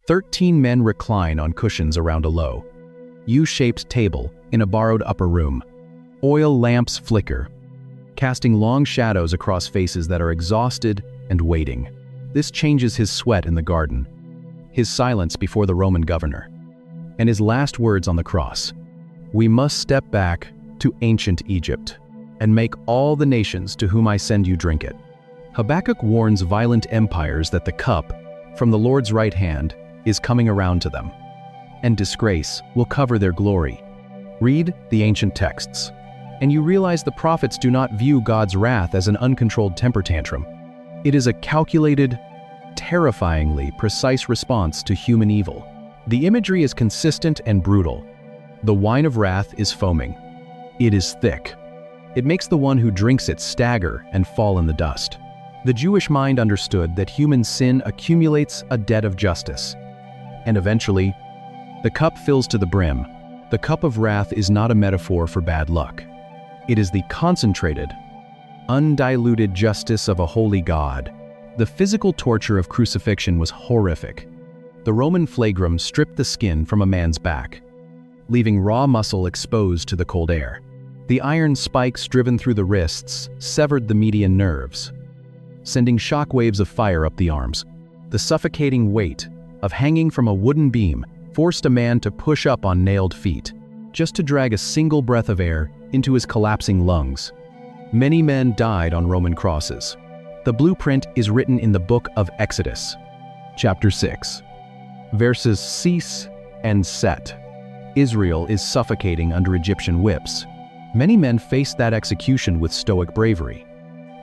13 men recline on cushions around a low, U-shaped table in a borrowed upper room. Oil lamps flicker, casting long shadows across faces that are exhausted and waiting. This changes his sweat in the garden, his silence before the Roman governor, and his last words on the cross. We must step back to ancient Egypt and make all the nations to whom I send you drink it. Habakkuk warns violent empires that the cup, from the Lord's right hand, is coming around to them, and disgrace will cover their glory. Read the ancient texts, and you realize the prophets do not view God's wrath as an uncontrolled temper tantrum. It is a calculated, terrifyingly precise response to human evil. The imagery is consistent and brutal. The wine of wrath is foaming. It is thick. It makes the one who drinks it stagger and fall in the dust. The Jewish mind understood that human sin accumulates a debt of justice, and eventually, the cup fills to the brim. The cup of wrath is not a metaphor for bad luck. It is the concentrated, undiluted justice of a holy God. The physical torture of crucifixion was horrific. The Roman flagrum stripped the skin from a man's back, leaving raw muscle exposed to the cold air. The iron spikes driven through the wrists severed the median nerves, sending shock waves of fire up the arms. The suffocating weight of hanging from a wooden beam forced a man to push up on nailed feet, just to drag a single breath of air into his collapsing lungs. Many men died on Roman crosses. The blueprint is written in the book of Exodus, chapter 6, verses cease and set. Israel is suffocating under Egyptian whips. Many men face that execution with stoic bravery.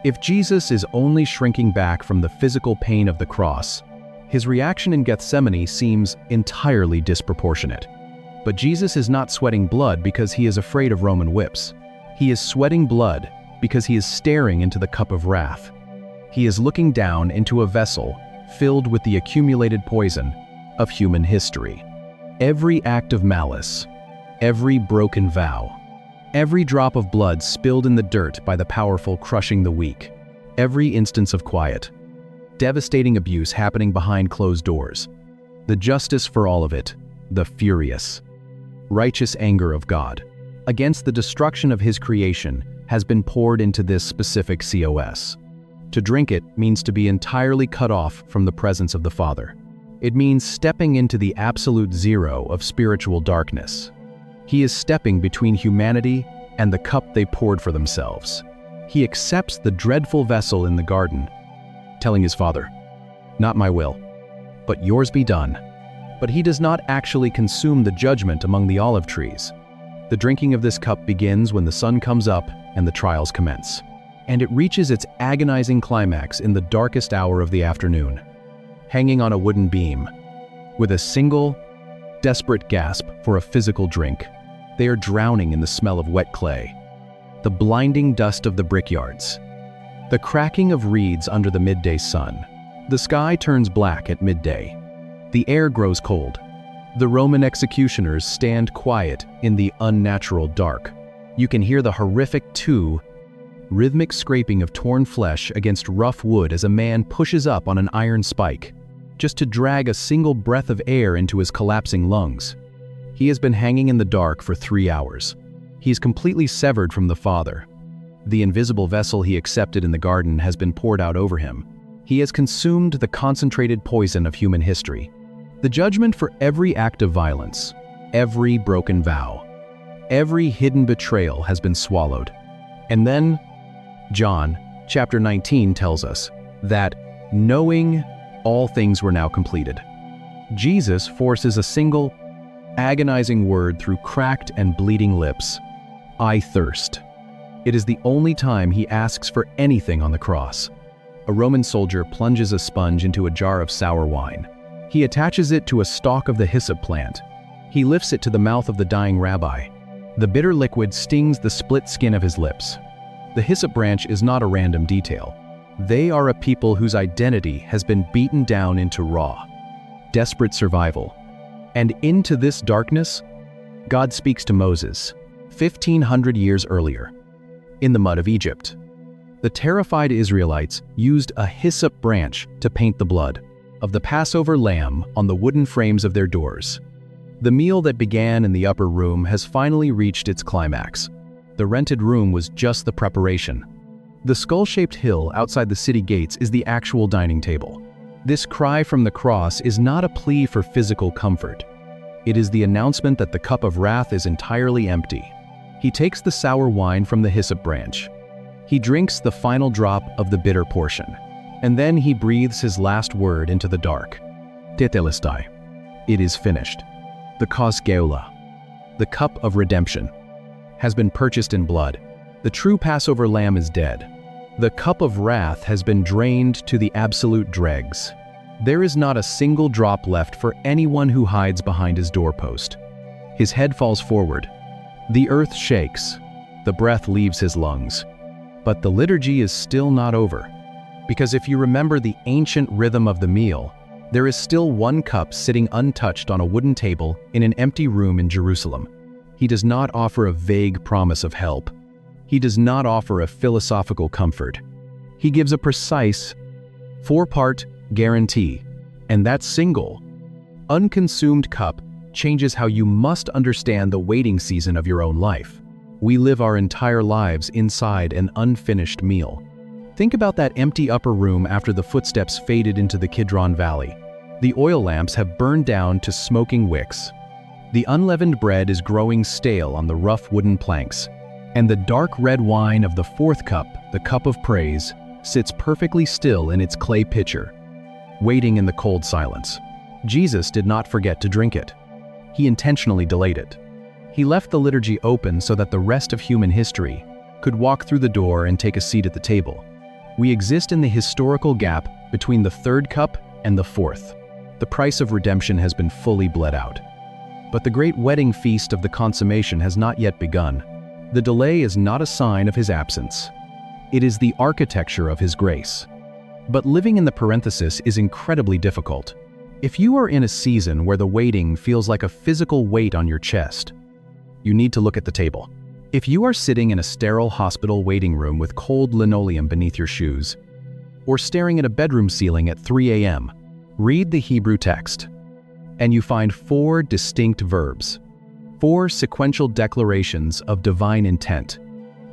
If Jesus is only shrinking back from the physical pain of the cross, his reaction in Gethsemane seems entirely disproportionate. But Jesus is not sweating blood because he is afraid of Roman whips. He is sweating blood because he is staring into the cup of wrath. He is looking down into a vessel filled with the accumulated poison of human history. Every act of malice, every broken vow, every drop of blood spilled in the dirt by the powerful crushing the weak, every instance of quiet, devastating abuse happening behind closed doors. The justice for all of it, the furious, righteous anger of God against the destruction of his creation has been poured into this specific COS. To drink it means to be entirely cut off from the presence of the Father. It means stepping into the absolute zero of spiritual darkness. He is stepping between humanity and the cup they poured for themselves. He accepts the dreadful vessel in the garden, telling his Father, "Not my will, but yours be done." But he does not actually consume the judgment among the olive trees. The drinking of this cup begins when the sun comes up and the trials commence. And it reaches its agonizing climax in the darkest hour of the afternoon, hanging on a wooden beam. With a single, desperate gasp for a physical drink, they are drowning in the smell of wet clay, the blinding dust of the brickyards, the cracking of reeds under the midday sun. The sky turns black at midday. The air grows cold. The Roman executioners stand quiet in the unnatural dark. You can hear the horrific rhythmic scraping of torn flesh against rough wood as a man pushes up on an iron spike, just to drag a single breath of air into his collapsing lungs. He has been hanging in the dark for 3 hours. He is completely severed from the Father. The invisible vessel he accepted in the garden has been poured out over him. He has consumed the concentrated poison of human history. The judgment for every act of violence, every broken vow, every hidden betrayal has been swallowed. And then, John, chapter 19 tells us that, knowing all things were now completed, Jesus forces a single, agonizing word through cracked and bleeding lips: "I thirst." It is the only time he asks for anything on the cross. A Roman soldier plunges a sponge into a jar of sour wine. He attaches it to a stalk of the hyssop plant. He lifts it to the mouth of the dying rabbi. The bitter liquid stings the split skin of his lips. The hyssop branch is not a random detail. They are a people whose identity has been beaten down into raw, desperate survival. And into this darkness, God speaks to Moses, 1,500 years earlier, in the mud of Egypt. The terrified Israelites used a hyssop branch to paint the blood. of the Passover lamb on the wooden frames of their doors. The meal that began in the upper room has finally reached its climax. The rented room was just the preparation. The skull-shaped hill outside the city gates is the actual dining table. This cry from the cross is not a plea for physical comfort. It is the announcement that the cup of wrath is entirely empty. He takes the sour wine from the hyssop branch. He drinks the final drop of the bitter portion. And then he breathes his last word into the dark. Tetelestai. It is finished. The kos geula, the cup of redemption, has been purchased in blood. The true Passover lamb is dead. The cup of wrath has been drained to the absolute dregs. There is not a single drop left for anyone who hides behind his doorpost. His head falls forward. The earth shakes. The breath leaves his lungs. But the liturgy is still not over. Because if you remember the ancient rhythm of the meal, there is still one cup sitting untouched on a wooden table in an empty room in Jerusalem. He does not offer a vague promise of help. He does not offer a philosophical comfort. He gives a precise, four-part guarantee, and that single, unconsumed cup changes how you must understand the waiting season of your own life. We live our entire lives inside an unfinished meal. Think about that empty upper room after the footsteps faded into the Kidron Valley. The oil lamps have burned down to smoking wicks. The unleavened bread is growing stale on the rough wooden planks, and the dark red wine of the fourth cup, the cup of praise, sits perfectly still in its clay pitcher, waiting in the cold silence. Jesus did not forget to drink it. He intentionally delayed it. He left the liturgy open so that the rest of human history could walk through the door and take a seat at the table. We exist in the historical gap between the third cup and the fourth. The price of redemption has been fully bled out. But the great wedding feast of the consummation has not yet begun. The delay is not a sign of his absence. It is the architecture of his grace. But living in the parenthesis is incredibly difficult. If you are in a season where the waiting feels like a physical weight on your chest, you need to look at the table. If you are sitting in a sterile hospital waiting room with cold linoleum beneath your shoes, or staring at a bedroom ceiling at 3 a.m., read the Hebrew text, and you find 4 distinct verbs, 4 sequential declarations of divine intent.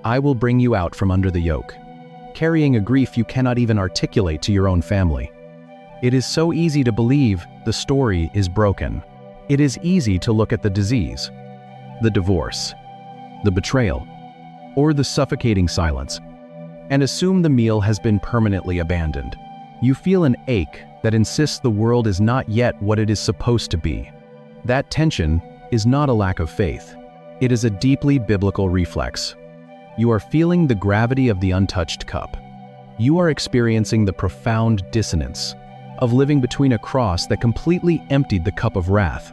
I will bring you out from under the yoke, carrying a grief you cannot even articulate to your own family. It is so easy to believe the story is broken. It is easy to look at the disease, the divorce, the betrayal, or the suffocating silence, and assume the meal has been permanently abandoned. You feel an ache that insists the world is not yet what it is supposed to be. That tension is not a lack of faith. It is a deeply biblical reflex. You are feeling the gravity of the untouched cup. You are experiencing the profound dissonance of living between a cross that completely emptied the cup of wrath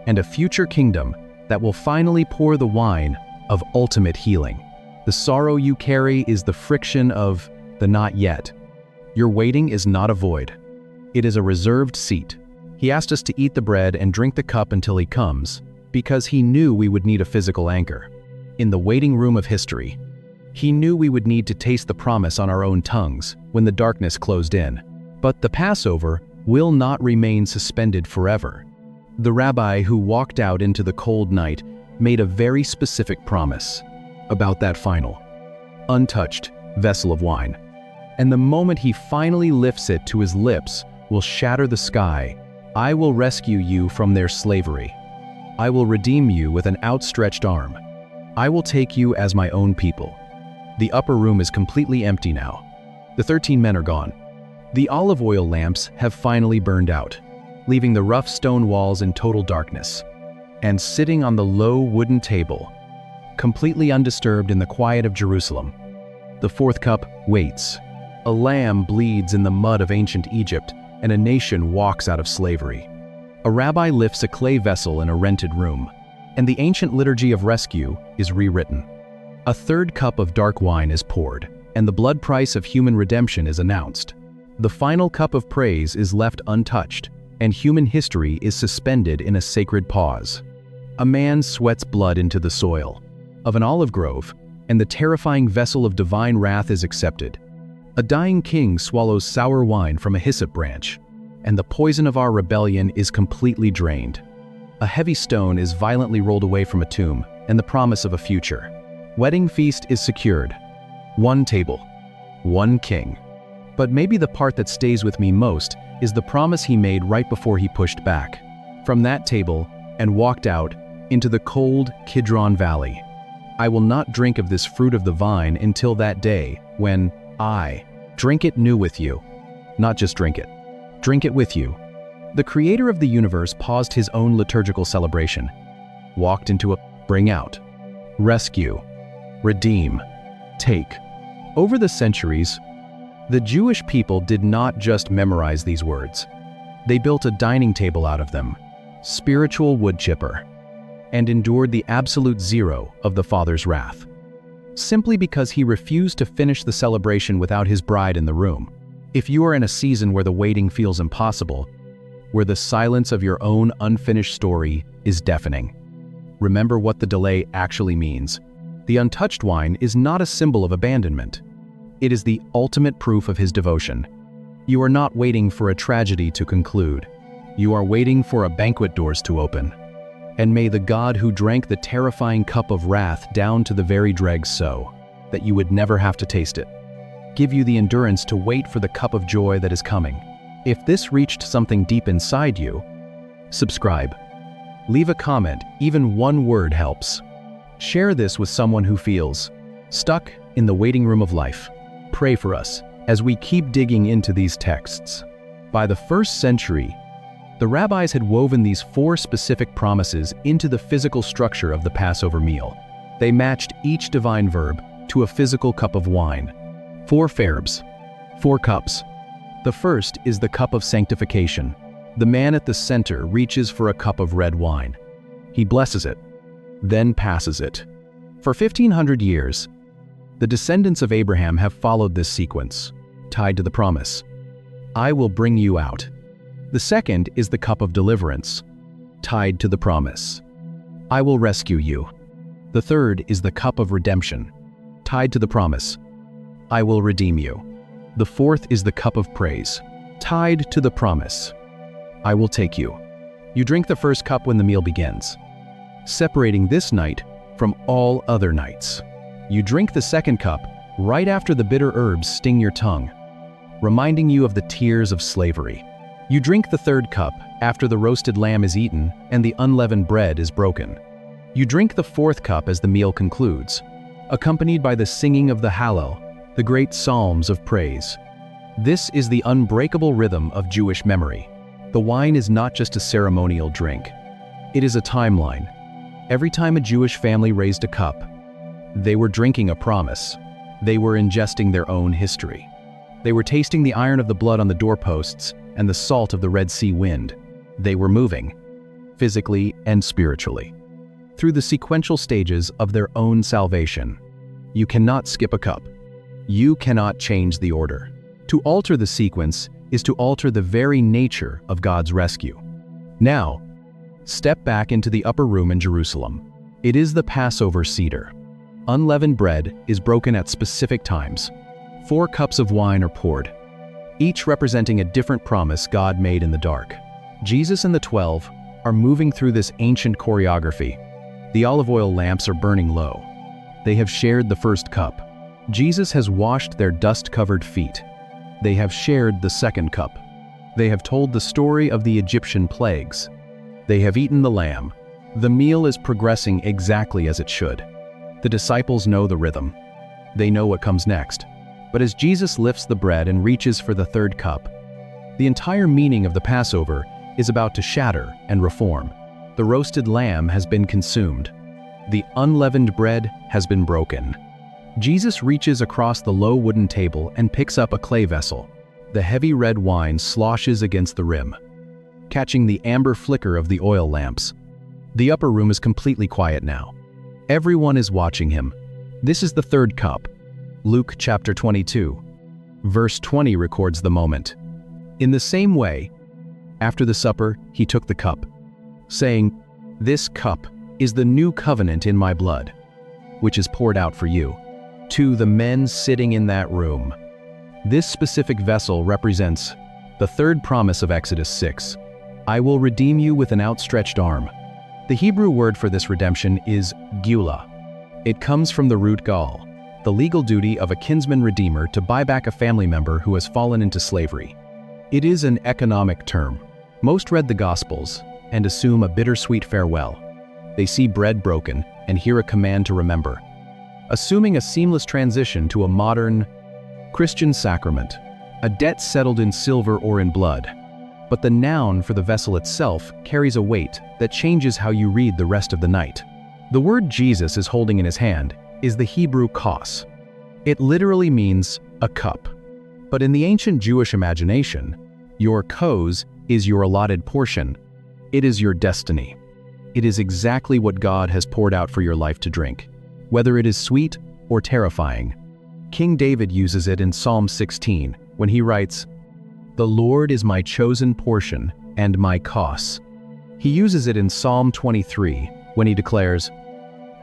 and a future kingdom that will finally pour the wine of ultimate healing. The sorrow you carry is the friction of the not yet. Your waiting is not a void. It is a reserved seat. He asked us to eat the bread and drink the cup until he comes, because he knew we would need a physical anchor. In the waiting room of history, he knew we would need to taste the promise on our own tongues when the darkness closed in. But the Passover will not remain suspended forever. The rabbi who walked out into the cold night made a very specific promise about that final, untouched vessel of wine. And the moment he finally lifts it to his lips will shatter the sky. I will rescue you from their slavery. I will redeem you with an outstretched arm. I will take you as my own people. The upper room is completely empty now. The 13 men are gone. The olive oil lamps have finally burned out, leaving the rough stone walls in total darkness. And sitting on the low wooden table, completely undisturbed in the quiet of Jerusalem, the fourth cup waits. A lamb bleeds in the mud of ancient Egypt, and a nation walks out of slavery. A rabbi lifts a clay vessel in a rented room, and the ancient liturgy of rescue is rewritten. A third cup of dark wine is poured, and the blood price of human redemption is announced. The final cup of praise is left untouched, and human history is suspended in a sacred pause. A man sweats blood into the soil of an olive grove, and the terrifying vessel of divine wrath is accepted. A dying king swallows sour wine from a hyssop branch, and the poison of our rebellion is completely drained. A heavy stone is violently rolled away from a tomb, and the promise of a future. Wedding feast is secured. One table, one king. But maybe the part that stays with me most is the promise he made right before he pushed back from that table and walked out into the cold Kidron Valley. I will not drink of this fruit of the vine until that day when I drink it new with you. Not just drink it with you. The creator of the universe paused his own liturgical celebration, walked into a bring out, rescue, redeem, take. Over the centuries, the Jewish people did not just memorize these words. They built a dining table out of them, spiritual wood chipper, and endured the absolute zero of the Father's wrath, simply because he refused to finish the celebration without his bride in the room. If you are in a season where the waiting feels impossible, where the silence of your own unfinished story is deafening, remember what the delay actually means. The untouched wine is not a symbol of abandonment. It is the ultimate proof of his devotion. You are not waiting for a tragedy to conclude. You are waiting for a banquet doors to open. And may the God who drank the terrifying cup of wrath down to the very dregs so that you would never have to taste it, give you the endurance to wait for the cup of joy that is coming. If this reached something deep inside you, subscribe. Leave a comment, even one word helps. Share this with someone who feels stuck in the waiting room of life. Pray for us as we keep digging into these texts. By the 1st century, the rabbis had woven these 4 specific promises into the physical structure of the Passover meal. They matched each divine verb to a physical cup of wine. 4 verbs, 4 cups. The first is the cup of sanctification. The man at the center reaches for a cup of red wine. He blesses it, then passes it. For 1,500 years, the descendants of Abraham have followed this sequence, tied to the promise. I will bring you out. The second is the cup of deliverance, tied to the promise. I will rescue you. The third is the cup of redemption, tied to the promise. I will redeem you. The fourth is the cup of praise, tied to the promise. I will take you. You drink the first cup when the meal begins, separating this night from all other nights. You drink the second cup right after the bitter herbs sting your tongue, reminding you of the tears of slavery. You drink the third cup after the roasted lamb is eaten and the unleavened bread is broken. You drink the fourth cup as the meal concludes, accompanied by the singing of the Hallel, the great psalms of praise. This is the unbreakable rhythm of Jewish memory. The wine is not just a ceremonial drink. It is a timeline. Every time a Jewish family raised a cup, they were drinking a promise. They were ingesting their own history. They were tasting the iron of the blood on the doorposts and the salt of the Red Sea wind. They were moving, physically and spiritually, through the sequential stages of their own salvation. You cannot skip a cup. You cannot change the order. To alter the sequence is to alter the very nature of God's rescue. Now, step back into the upper room in Jerusalem. It is the Passover Seder. Unleavened bread is broken at specific times. 4 cups of wine are poured, each representing a different promise God made in the dark. Jesus and the 12 are moving through this ancient choreography. The olive oil lamps are burning low. They have shared the first cup. Jesus has washed their dust-covered feet. They have shared the second cup. They have told the story of the Egyptian plagues. They have eaten the lamb. The meal is progressing exactly as it should. The disciples know the rhythm. They know what comes next. But as Jesus lifts the bread and reaches for the third cup, the entire meaning of the Passover is about to shatter and reform. The roasted lamb has been consumed. The unleavened bread has been broken. Jesus reaches across the low wooden table and picks up a clay vessel. The heavy red wine sloshes against the rim, catching the amber flicker of the oil lamps. The upper room is completely quiet now. Everyone is watching him. This is the third cup. Luke chapter 22, verse 20 records the moment. In the same way, after the supper, he took the cup, saying, "This cup is the new covenant in my blood, which is poured out for you." To the men sitting in that room, this specific vessel represents The third promise of Exodus 6, I will redeem you with an outstretched arm. The Hebrew word for this redemption is geulah. It comes from the root gal, the legal duty of a kinsman redeemer to buy back a family member who has fallen into slavery. It is an economic term. Most read the Gospels and assume a bittersweet farewell. They see bread broken and hear a command to remember, assuming a seamless transition to a modern Christian sacrament, a debt settled in silver or in blood. But the noun for the vessel itself carries a weight that changes how you read the rest of the night. The word Jesus is holding in his hand is the Hebrew kos. It literally means a cup. But in the ancient Jewish imagination, your kos is your allotted portion. It is your destiny. It is exactly what God has poured out for your life to drink, whether it is sweet or terrifying. King David uses it in Psalm 16 when he writes, "The Lord is my chosen portion and my kos." He uses it in Psalm 23 when he declares,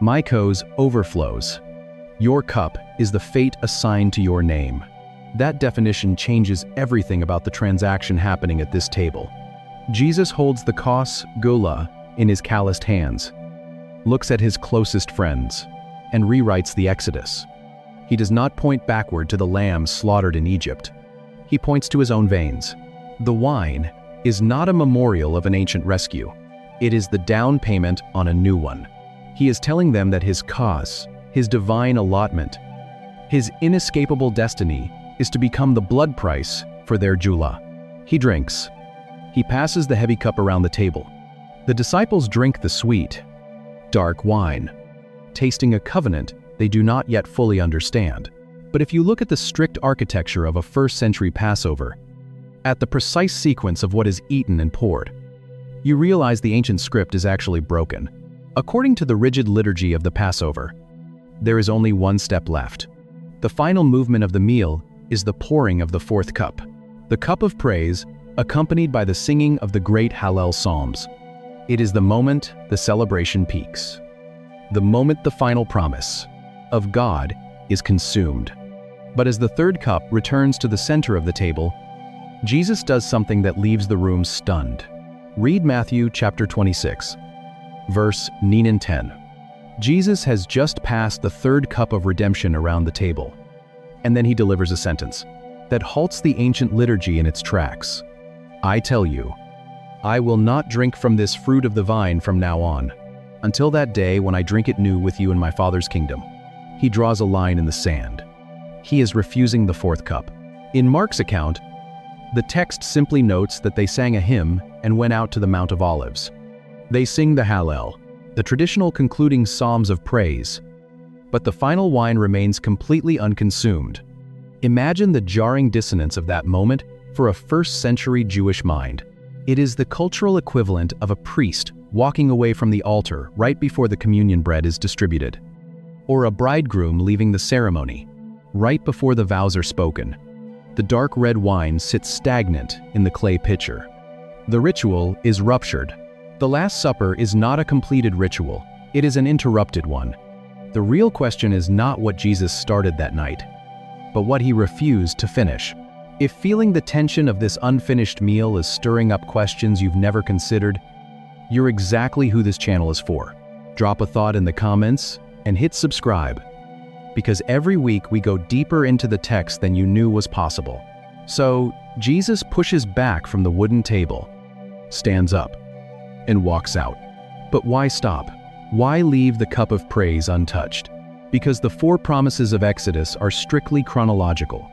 "My kos overflows." Your cup is the fate assigned to your name. That definition changes everything about the transaction happening at this table. Jesus holds the kos geulah in his calloused hands, looks at his closest friends, and rewrites the Exodus. He does not point backward to the lambs slaughtered in Egypt. He points to his own veins. The wine is not a memorial of an ancient rescue. It is the down payment on a new one. He is telling them that his kos, his divine allotment, his inescapable destiny, is to become the blood price for their geulah. He drinks. He passes the heavy cup around the table. The disciples drink the sweet, dark wine, tasting a covenant they do not yet fully understand. But if you look at the strict architecture of a first-century Passover, at the precise sequence of what is eaten and poured, you realize the ancient script is actually broken. According to the rigid liturgy of the Passover, there is only one step left. The final movement of the meal is the pouring of the fourth cup, the cup of praise, accompanied by the singing of the great Hallel Psalms. It is the moment the celebration peaks, the moment the final promise of God is consumed. But as the third cup returns to the center of the table, Jesus does something that leaves the room stunned. Read Matthew chapter 26, verse 9 and 10. Jesus has just passed the third cup of redemption around the table, and then he delivers a sentence that halts the ancient liturgy in its tracks. I tell you, I will not drink from this fruit of the vine from now on, until that day when I drink it new with you in my Father's kingdom. He draws a line in the sand. He is refusing the fourth cup. In Mark's account, the text simply notes that they sang a hymn and went out to the Mount of Olives. They sing the Hallel, the traditional concluding psalms of praise, but the final wine remains completely unconsumed. Imagine the jarring dissonance of that moment for a first-century Jewish mind. It is the cultural equivalent of a priest walking away from the altar right before the communion bread is distributed, or a bridegroom leaving the ceremony right before the vows are spoken. The dark red wine sits stagnant in the clay pitcher. The ritual is ruptured. The Last Supper is not a completed ritual, it is an interrupted one. The real question is not what Jesus started that night, but what he refused to finish. If feeling the tension of this unfinished meal is stirring up questions you've never considered, you're exactly who this channel is for. Drop a thought in the comments and hit subscribe, because every week we go deeper into the text than you knew was possible. So, Jesus pushes back from the wooden table, stands up, and walks out. But why stop? Why leave the cup of praise untouched? Because the four promises of Exodus are strictly chronological,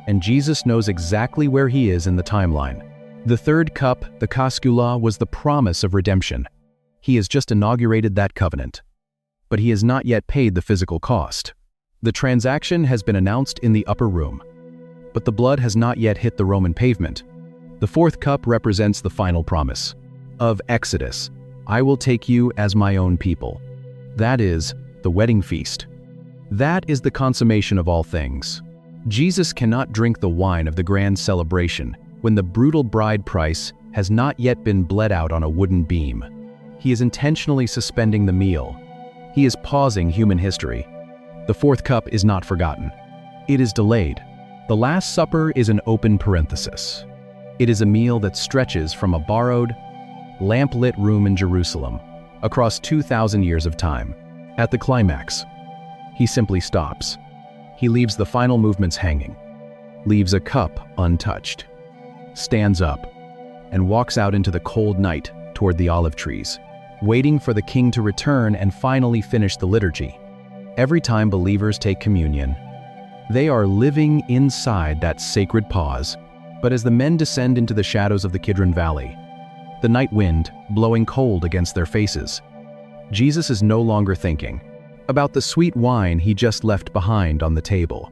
and Jesus knows exactly where he is in the timeline. The third cup, the kos geulah, was the promise of redemption. He has just inaugurated that covenant, but he has not yet paid the physical cost. The transaction has been announced in the upper room, but the blood has not yet hit the Roman pavement. The fourth cup represents the final promise of Exodus. I will take you as my own people. That is the wedding feast. That is the consummation of all things. Jesus cannot drink the wine of the grand celebration when the brutal bride price has not yet been bled out on a wooden beam. He is intentionally suspending the meal. He is pausing human history. The fourth cup is not forgotten. It is delayed. The Last Supper is an open parenthesis. It is a meal that stretches from a borrowed, lamp-lit room in Jerusalem, across 2,000 years of time. At the climax, he simply stops. He leaves the final movements hanging, leaves a cup untouched, stands up, and walks out into the cold night toward the olive trees, waiting for the king to return and finally finish the liturgy. Every time believers take communion, they are living inside that sacred pause. But as the men descend into the shadows of the Kidron Valley, the night wind blowing cold against their faces, Jesus is no longer thinking about the sweet wine he just left behind on the table.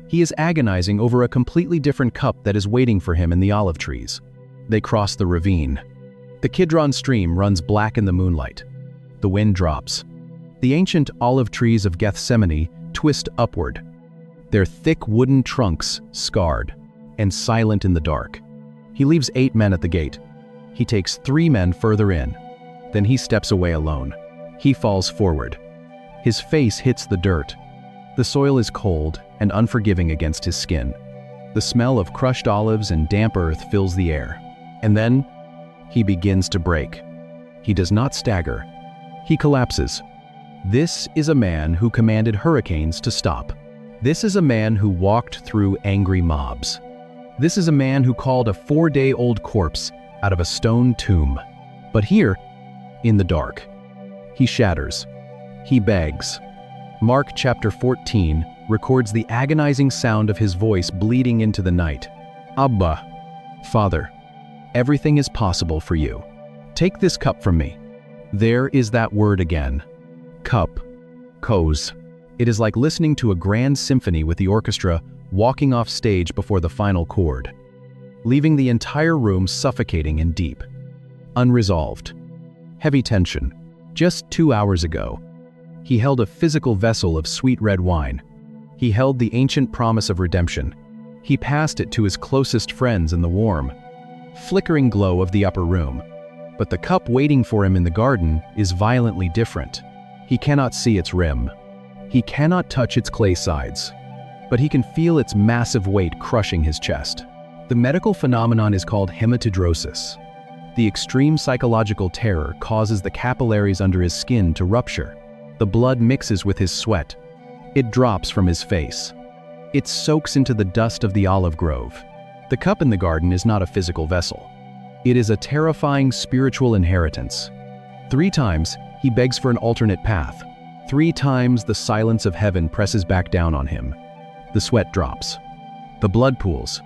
He is agonizing over a completely different cup that is waiting for him in the olive trees. They cross the ravine. The Kidron stream runs black in the moonlight. The wind drops. The ancient olive trees of Gethsemane twist upward, their thick wooden trunks scarred and silent in the dark. He leaves 8 men at the gate. He takes 3 men further in. Then he steps away alone. He falls forward. His face hits the dirt. The soil is cold and unforgiving against his skin. The smell of crushed olives and damp earth fills the air. And then he begins to break. He does not stagger. He collapses. This is a man who commanded hurricanes to stop. This is a man who walked through angry mobs. This is a man who called a 4-day-old corpse out of a stone tomb. But here, in the dark, he shatters. He begs. Mark chapter 14 records the agonizing sound of his voice bleeding into the night. Abba, Father, everything is possible for you. Take this cup from me. There is that word again. Cup. Kos. It is like listening to a grand symphony with the orchestra walking off stage before the final chord, leaving the entire room suffocating and deep. Unresolved. Heavy tension. Just 2 hours ago, he held a physical vessel of sweet red wine. He held the ancient promise of redemption. He passed it to his closest friends in the warm, flickering glow of the upper room. But the cup waiting for him in the garden is violently different. He cannot see its rim. He cannot touch its clay sides. But he can feel its massive weight crushing his chest. The medical phenomenon is called hematidrosis. The extreme psychological terror causes the capillaries under his skin to rupture. The blood mixes with his sweat. It drops from his face. It soaks into the dust of the olive grove. The cup in the garden is not a physical vessel. It is a terrifying spiritual inheritance. 3 times, he begs for an alternate path. 3 times the silence of heaven presses back down on him. The sweat drops. The blood pools.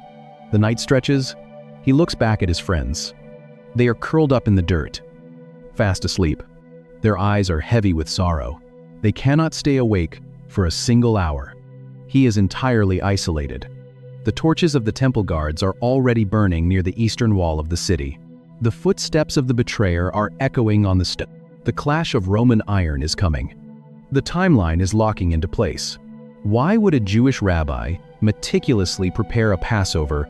The night stretches. He looks back at his friends. They are curled up in the dirt, fast asleep. Their eyes are heavy with sorrow. They cannot stay awake for a single hour. He is entirely isolated. The torches of the temple guards are already burning near the eastern wall of the city. The footsteps of the betrayer are echoing on the stone. The clash of Roman iron is coming. The timeline is locking into place. Why would a Jewish rabbi meticulously prepare a Passover,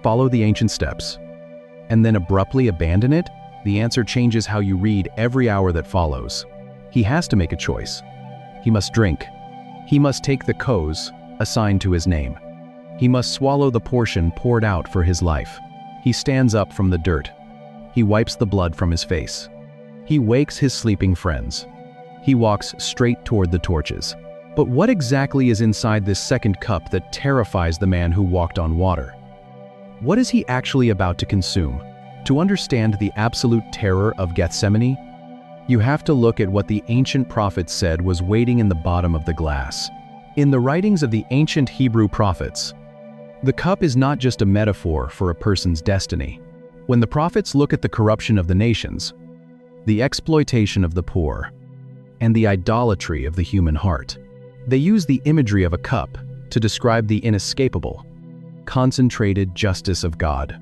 follow the ancient steps, and then abruptly abandon it? The answer changes how you read every hour that follows. He has to make a choice. He must drink. He must take the kos assigned to his name. He must swallow the portion poured out for his life. He stands up from the dirt. He wipes the blood from his face. He wakes his sleeping friends. He walks straight toward the torches. But what exactly is inside this second cup that terrifies the man who walked on water? What is he actually about to consume? To understand the absolute terror of Gethsemane, you have to look at what the ancient prophets said was waiting in the bottom of the glass. In the writings of the ancient Hebrew prophets, the cup is not just a metaphor for a person's destiny. When the prophets look at the corruption of the nations, the exploitation of the poor, and the idolatry of the human heart, they use the imagery of a cup to describe the inescapable, concentrated justice of God.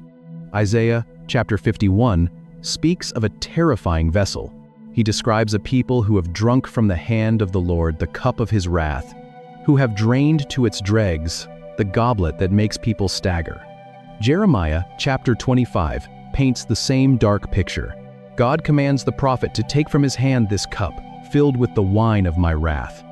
Isaiah chapter 51 speaks of a terrifying vessel. He describes a people who have drunk from the hand of the Lord the cup of his wrath, who have drained to its dregs the goblet that makes people stagger. Jeremiah chapter 25 paints the same dark picture. God commands the prophet to take from his hand this cup filled with the wine of my wrath.